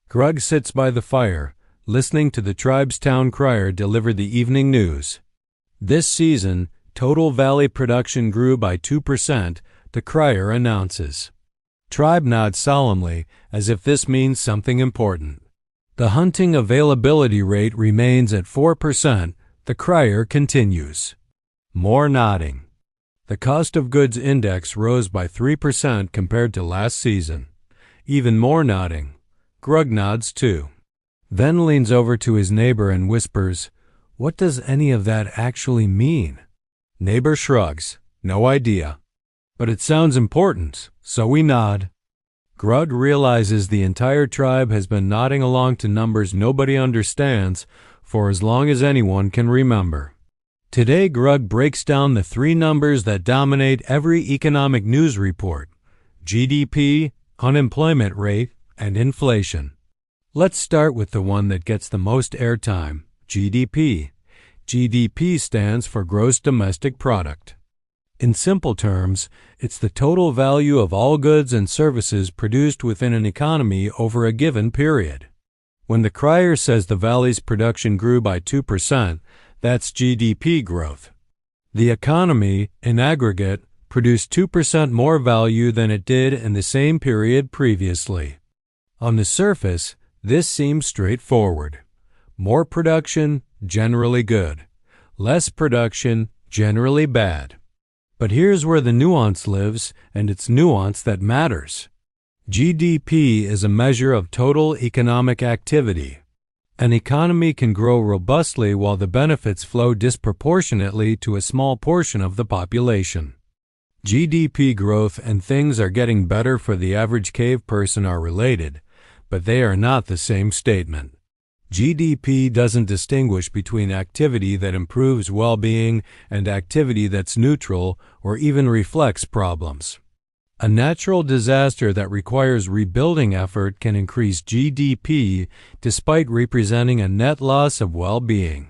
Grug sits by the fire, listening to the tribe's town crier deliver the evening news. This season, total valley production grew by 2%, the crier announces. Tribe nods solemnly, as if this means something important. The hunting availability rate remains at 4%, the crier continues. More nodding. The cost of goods index rose by 3% compared to last season. Even more nodding. Grug nods too. Then leans over to his neighbor and whispers, "What does any of that actually mean?" Neighbor shrugs. No idea. But it sounds important, so we nod. Grug realizes the entire tribe has been nodding along to numbers nobody understands for as long as anyone can remember. Today, Grug breaks down the three numbers that dominate every economic news report: GDP, unemployment rate, and inflation. Let's start with the one that gets the most airtime, GDP. GDP stands for Gross Domestic Product. In simple terms, it's the total value of all goods and services produced within an economy over a given period. When the crier says the valley's production grew by 2%, that's GDP growth. The economy, in aggregate, produced 2% more value than it did in the same period previously. On the surface, this seems straightforward. More production, generally good. Less production, generally bad. But here's where the nuance lives, and it's nuance that matters. GDP is a measure of total economic activity. An economy can grow robustly while the benefits flow disproportionately to a small portion of the population. GDP growth and things are getting better for the average cave person are related, but they are not the same statement. GDP doesn't distinguish between activity that improves well-being and activity that's neutral or even reflects problems. A natural disaster that requires rebuilding effort can increase GDP despite representing a net loss of well-being.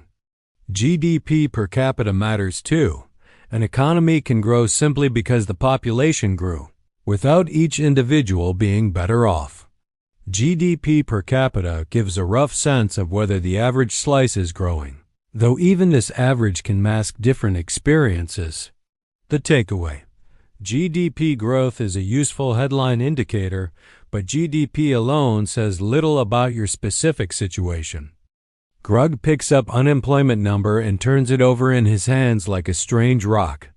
GDP per capita matters too. An economy can grow simply because the population grew, without each individual being better off. GDP per capita gives a rough sense of whether the average slice is growing, though even this average can mask different experiences. The takeaway: GDP growth is a useful headline indicator, but GDP alone says little about your specific situation. Grug picks up unemployment number and turns it over in his hands like a strange rock.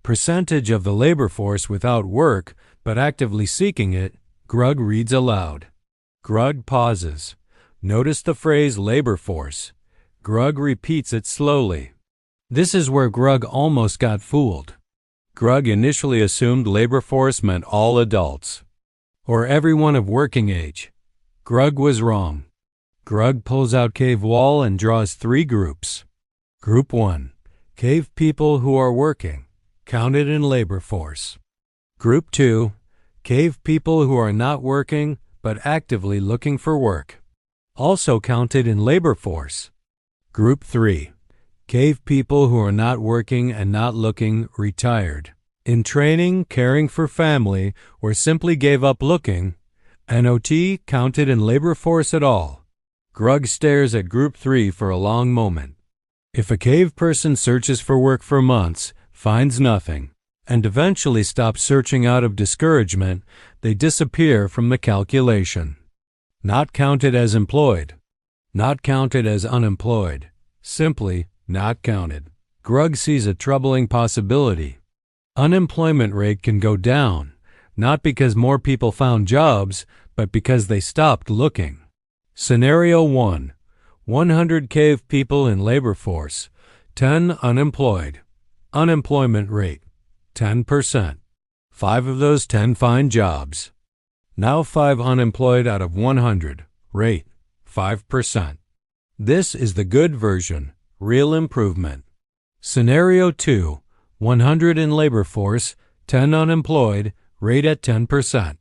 Percentage of the labor force without work, but actively seeking it, Grug reads aloud. Grug pauses. Notice the phrase labor force. Grug repeats it slowly. This is where Grug almost got fooled. Grug initially assumed labor force meant all adults, or everyone of working age. Grug was wrong. Grug pulls out cave wall and draws three groups. Group 1. Cave people who are working, counted in labor force. Group 2. Cave people who are not working but actively looking for work, also counted in labor force. Group 3. Cave people who are not working and not looking, retired, in training, caring for family, or simply gave up looking, NOT counted in labor force at all. Grug stares at Group 3 for a long moment. If a cave person searches for work for months, finds nothing, and eventually stops searching out of discouragement, they disappear from the calculation. Not counted as employed. Not counted as unemployed. Simply not counted. Grug sees a troubling possibility. Unemployment rate can go down, not because more people found jobs, but because they stopped looking. Scenario 1. 100 cave people in labor force, 10 unemployed. Unemployment rate 10%. 5 of those 10 find jobs. Now 5 unemployed out of 100. Rate 5%. This is the good version, real improvement. Scenario 2. 100 in labor force, 10 unemployed, rate at 10%.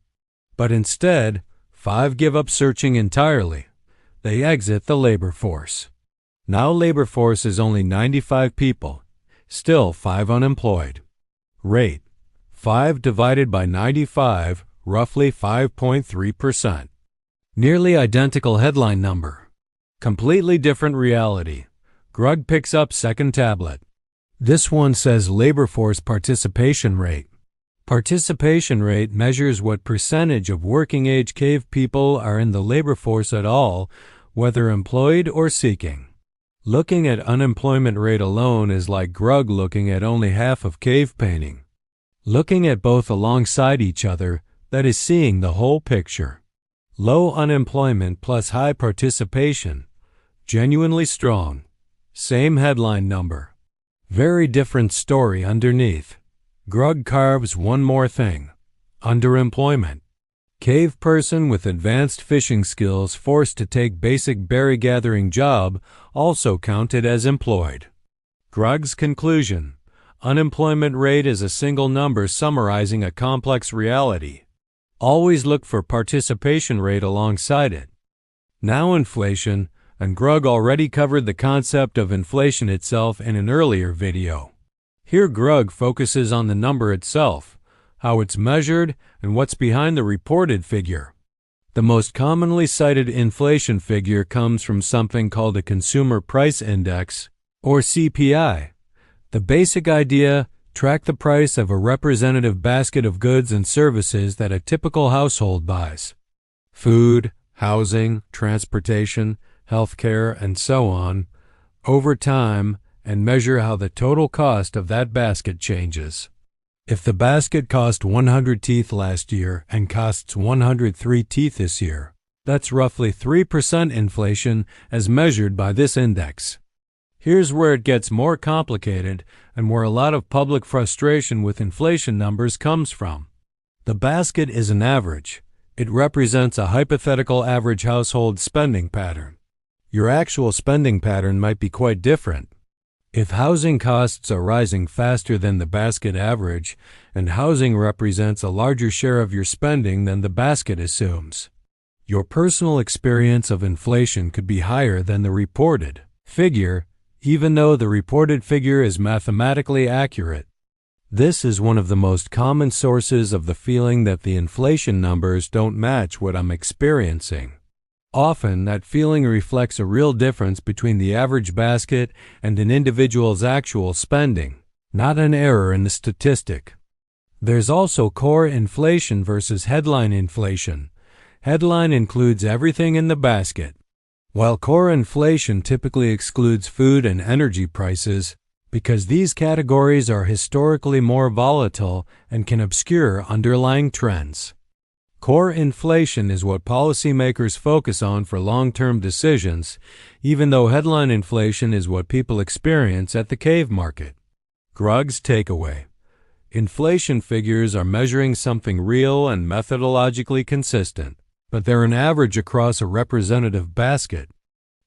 But instead, 5 give up searching entirely. They exit the labor force. Now labor force is only 95 people. Still 5 unemployed. Rate 5 divided by 95, roughly 5.3%. Nearly identical headline number. Completely different reality. Grug picks up second tablet. This one says labor force participation rate. Participation rate measures what percentage of working-age cave people are in the labor force at all, whether employed or seeking. Looking at unemployment rate alone is like Grug looking at only half of cave painting. Looking at both alongside each other, that is seeing the whole picture. Low unemployment plus high participation. Genuinely strong. Same headline number. Very different story underneath. Grug carves one more thing. Underemployment. Cave person with advanced fishing skills forced to take basic berry gathering job also counted as employed. Grug's conclusion. Unemployment rate is a single number summarizing a complex reality. Always look for participation rate alongside it. Now inflation, and Grug already covered the concept of inflation itself in an earlier video. Here Grug focuses on the number itself, how it's measured, and what's behind the reported figure. The most commonly cited inflation figure comes from something called a Consumer Price Index, or CPI. The basic idea: track the price of a representative basket of goods and services that a typical household buys. Food, housing, transportation, healthcare, and so on, over time, and measure how the total cost of that basket changes. If the basket cost 100 teeth last year and costs 103 teeth this year, that's roughly 3% inflation as measured by this index. Here's where it gets more complicated and where a lot of public frustration with inflation numbers comes from. The basket is an average. It represents a hypothetical average household spending pattern. Your actual spending pattern might be quite different. If housing costs are rising faster than the basket average, and housing represents a larger share of your spending than the basket assumes, your personal experience of inflation could be higher than the reported figure, even though the reported figure is mathematically accurate. This is one of the most common sources of the feeling that the inflation numbers don't match what I'm experiencing. Often, that feeling reflects a real difference between the average basket and an individual's actual spending, not an error in the statistic. There's also core inflation versus headline inflation. Headline includes everything in the basket, while core inflation typically excludes food and energy prices because these categories are historically more volatile and can obscure underlying trends. Core inflation is what policymakers focus on for long-term decisions, even though headline inflation is what people experience at the cave market. Grug's takeaway. Inflation figures are measuring something real and methodologically consistent, but they're an average across a representative basket.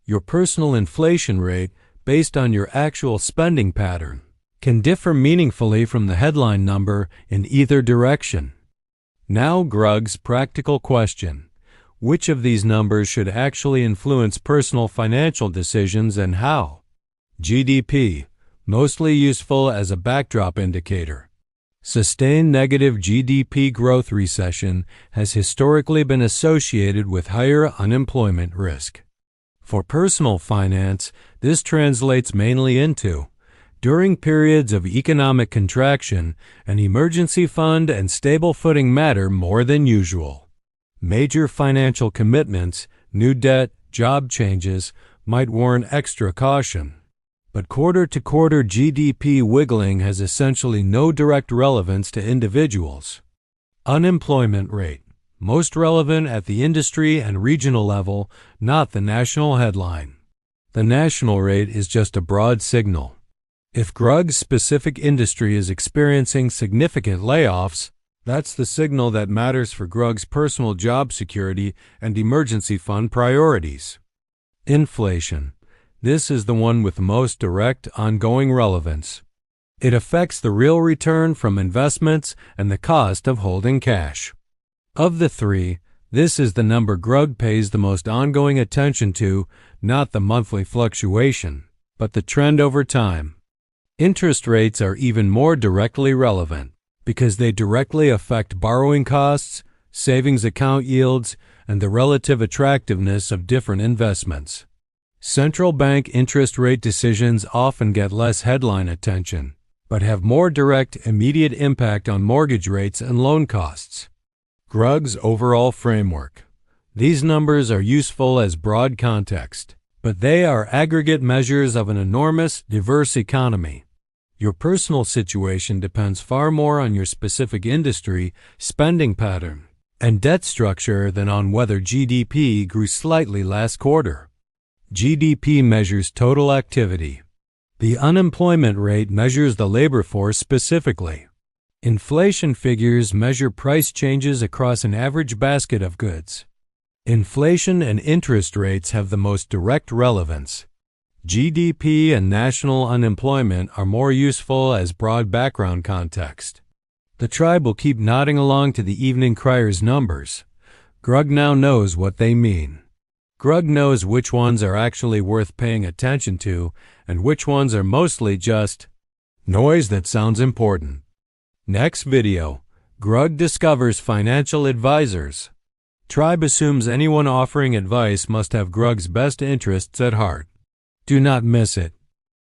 Your personal inflation rate, based on your actual spending pattern, can differ meaningfully from the headline number in either direction. Now Grug's practical question. Which of these numbers should actually influence personal financial decisions and how? GDP, mostly useful as a backdrop indicator. Sustained negative GDP growth recession has historically been associated with higher unemployment risk. For personal finance, this translates mainly into during periods of economic contraction, an emergency fund and stable footing matter more than usual. Major financial commitments, new debt, job changes might warrant extra caution. But quarter-to-quarter GDP wiggling has essentially no direct relevance to individuals. Unemployment rate, most relevant at the industry and regional level, not the national headline. The national rate is just a broad signal. If Grug's specific industry is experiencing significant layoffs, that's the signal that matters for Grug's personal job security and emergency fund priorities. Inflation. This is the one with the most direct, ongoing relevance. It affects the real return from investments and the cost of holding cash. Of the three, this is the number Grug pays the most ongoing attention to, not the monthly fluctuation, but the trend over time. Interest rates are even more directly relevant because they directly affect borrowing costs, savings account yields, and the relative attractiveness of different investments. Central bank interest rate decisions often get less headline attention, but have more direct, immediate impact on mortgage rates and loan costs. Grug's overall framework. These numbers are useful as broad context, but they are aggregate measures of an enormous, diverse economy. Your personal situation depends far more on your specific industry, spending pattern, and debt structure than on whether GDP grew slightly last quarter. GDP measures total activity. The unemployment rate measures the labor force specifically. Inflation figures measure price changes across an average basket of goods. Inflation and interest rates have the most direct relevance. GDP and national unemployment are more useful as broad background context. The tribe will keep nodding along to the evening crier's numbers. Grug now knows what they mean. Grug knows which ones are actually worth paying attention to and which ones are mostly just noise that sounds important. Next video, Grug discovers financial advisors. Tribe assumes anyone offering advice must have Grug's best interests at heart. Do not miss it.